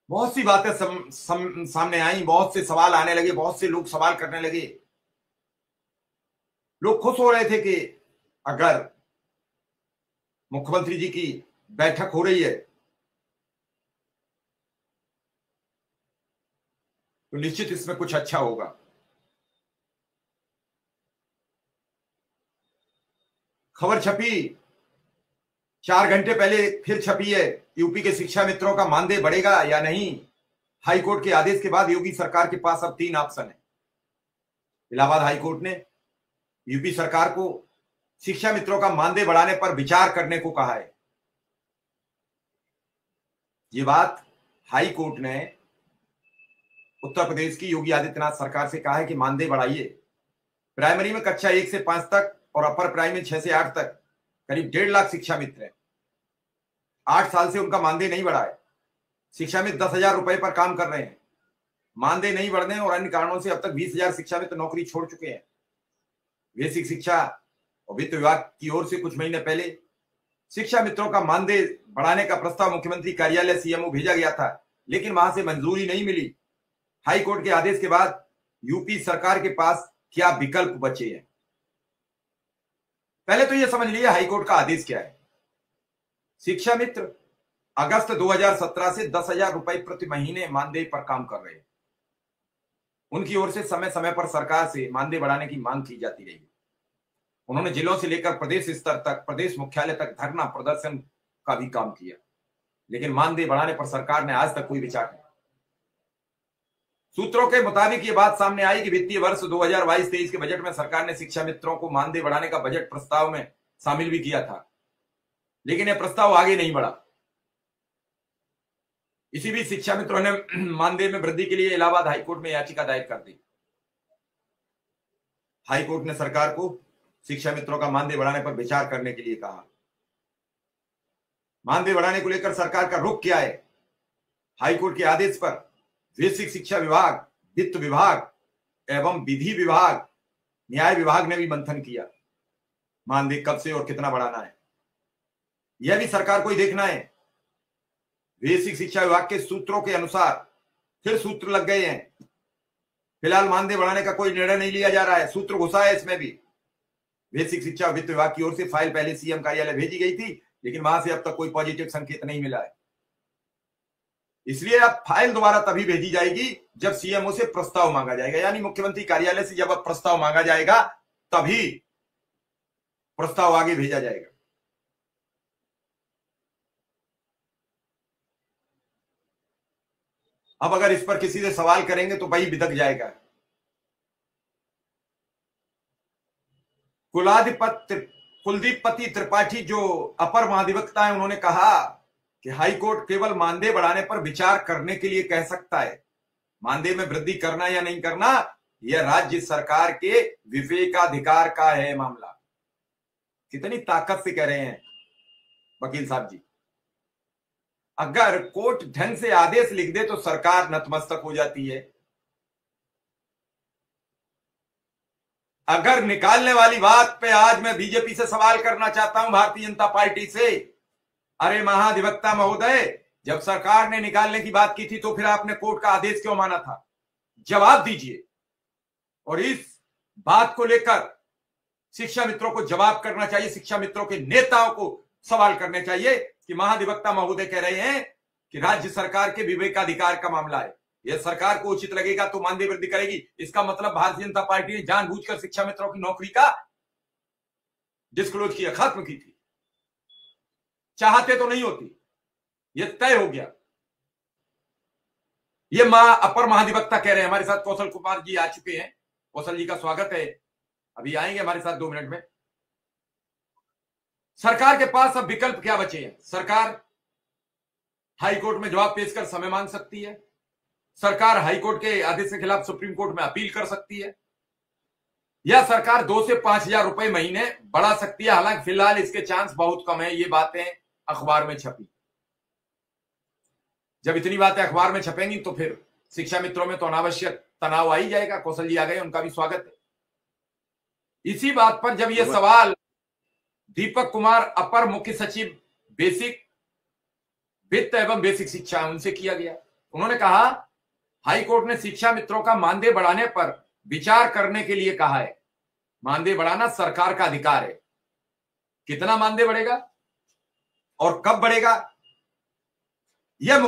बहुत सी बातें सामने आई, बहुत से सवाल आने लगे, बहुत से लोग सवाल करने लगे। लोग खुश हो रहे थे कि अगर मुख्यमंत्री जी की बैठक हो रही है तो निश्चित इसमें कुछ अच्छा होगा। खबर छपी 4 घंटे पहले, फिर छपी है। यूपी के शिक्षा मित्रों का मानदेय बढ़ेगा या नहीं। हाईकोर्ट के आदेश के बाद योगी सरकार के पास अब 3 ऑप्शन है। इलाहाबाद हाईकोर्ट ने यूपी सरकार को शिक्षा मित्रों का मानदेय बढ़ाने पर विचार करने को कहा है। ये बात हाई कोर्ट ने उत्तर प्रदेश की योगी आदित्यनाथ सरकार से कहा है कि मानदेय बढ़ाइए। प्राइमरी में कक्षा 1 से 5 तक और अपर प्राइमरी 6 से 8 तक करीब 1.5 लाख शिक्षा मित्र हैं। 8 साल से उनका मानदेय नहीं बढ़ा है। शिक्षा मित्र 10,000 रुपए पर काम कर रहे हैं। मानदेय नहीं बढ़ने और अन्य कारणों से अब तक 20,000 शिक्षा मित्र नौकरी छोड़ चुके हैं। बेसिक शिक्षा और वित्त विभाग की ओर से कुछ महीने पहले शिक्षा मित्रों का मानदेय बढ़ाने का प्रस्ताव मुख्यमंत्री कार्यालय सीएमओ भेजा गया था, लेकिन वहां से मंजूरी नहीं मिली। हाई कोर्ट के आदेश के बाद यूपी सरकार के पास क्या विकल्प बचे हैं? पहले तो यह समझ लीजिए हाई कोर्ट का आदेश क्या है। शिक्षा मित्र अगस्त 2017 से 10,000 रुपए प्रति महीने मानदेय पर काम कर रहे हैं। उनकी ओर से समय समय पर सरकार से मानदेय बढ़ाने की मांग की जाती रही। उन्होंने जिलों से लेकर प्रदेश स्तर तक, प्रदेश मुख्यालय तक धरना प्रदर्शन का भी काम किया, लेकिन मानदेय बढ़ाने पर सरकार ने आज तक कोई विचार नहीं। सूत्रों के मुताबिक ये बात सामने आई कि वित्तीय वर्ष 2022-23 के बजट में सरकार ने शिक्षा मित्रों को मानदेय बढ़ाने का बजट प्रस्ताव में शामिल भी किया था, लेकिन यह प्रस्ताव आगे नहीं बढ़ा। इसी बीच शिक्षा मित्रों ने मानदेय में वृद्धि के लिए इलाहाबाद हाईकोर्ट में याचिका दायर कर दी। हाईकोर्ट ने सरकार को शिक्षा मित्रों का मानदेय बढ़ाने पर विचार करने के लिए कहा। मानदेय बढ़ाने को लेकर सरकार का रुख क्या है? हाईकोर्ट के आदेश पर बेसिक शिक्षा विभाग, वित्त विभाग एवं विधि विभाग, न्याय विभाग ने भी मंथन किया। मानदेय कब से और कितना बढ़ाना है, यह भी सरकार को ही देखना है। बेसिक शिक्षा विभाग के सूत्रों के अनुसार फिर सूत्र लग गए हैं। फिलहाल मानदेय बढ़ाने का कोई निर्णय नहीं लिया जा रहा है, सूत्र घुसा है इसमें भी। बेसिक शिक्षा वित्त विभाग की ओर से फाइल पहले सीएम कार्यालय भेजी गई थी, लेकिन वहां से अब तक कोई पॉजिटिव संकेत नहीं मिला है। इसलिए अब फाइल दोबारा तभी भेजी जाएगी जब सीएमओ से प्रस्ताव मांगा जाएगा, यानी मुख्यमंत्री कार्यालय से जब अब प्रस्ताव मांगा जाएगा तभी प्रस्ताव आगे भेजा जाएगा। अब अगर इस पर किसी से सवाल करेंगे तो वही बिदक जाएगा। कुलदीप पति त्रिपाठी जो अपर महाधिवक्ता है, उन्होंने कहा कि हाईकोर्ट केवल मानदेय बढ़ाने पर विचार करने के लिए कह सकता है। मानदेय में वृद्धि करना या नहीं करना यह राज्य सरकार के विवेकाधिकार का है मामला। कितनी ताकत से कह रहे हैं वकील साहब जी। अगर कोर्ट ढंग से आदेश लिख दे तो सरकार नतमस्तक हो जाती है। अगर निकालने वाली बात पे आज मैं बीजेपी से सवाल करना चाहता हूं, भारतीय जनता पार्टी से, अरे महाधिवक्ता महोदय, जब सरकार ने निकालने की बात की थी तो फिर आपने कोर्ट का आदेश क्यों माना था? जवाब दीजिए। और इस बात को लेकर शिक्षा मित्रों को जवाब करना चाहिए, शिक्षा मित्रों के नेताओं को सवाल करने चाहिए कि महाधिवक्ता महोदय कह रहे हैं कि राज्य सरकार के विवेकाधिकार का मामला है, यह सरकार को उचित लगेगा तो मानदेय वृद्धि करेगी। इसका मतलब भारतीय जनता पार्टी ने जानबूझकर शिक्षा मित्रों की नौकरी का डिस्क्लोज किया, खत्म की थी। चाहते तो नहीं होती, यह तय हो गया। ये अपर महाधिवक्ता कह रहे हैं। हमारे साथ कौशल कुमार जी आ चुके हैं। कौशल जी का स्वागत है, अभी आएंगे हमारे साथ 2 मिनट में। सरकार के पास अब विकल्प क्या बचे हैं? सरकार हाईकोर्ट में जवाब पेश कर समय मांग सकती है, सरकार हाईकोर्ट के आदेश के खिलाफ सुप्रीम कोर्ट में अपील कर सकती है, या सरकार 2 से 5,000 रुपए महीने बढ़ा सकती है। हालांकि फिलहाल इसके चांस बहुत कम है। ये बातें अखबार में छपी। जब इतनी बातें अखबार में छपेंगी तो फिर शिक्षा मित्रों में तो अनावश्यक तनाव आ ही जाएगा। कौशल जी आ गए, उनका भी स्वागत है। इसी बात पर जब यह सवाल दीपक कुमार अपर मुख्य सचिव बेसिक वित्त एवं बेसिक शिक्षा, उनसे किया गया, उन्होंने कहा हाई कोर्ट ने शिक्षा मित्रों का मानदेय बढ़ाने पर विचार करने के लिए कहा है। मानदेय बढ़ाना सरकार का अधिकार है। कितना मानदेय बढ़ेगा और कब बढ़ेगा, यह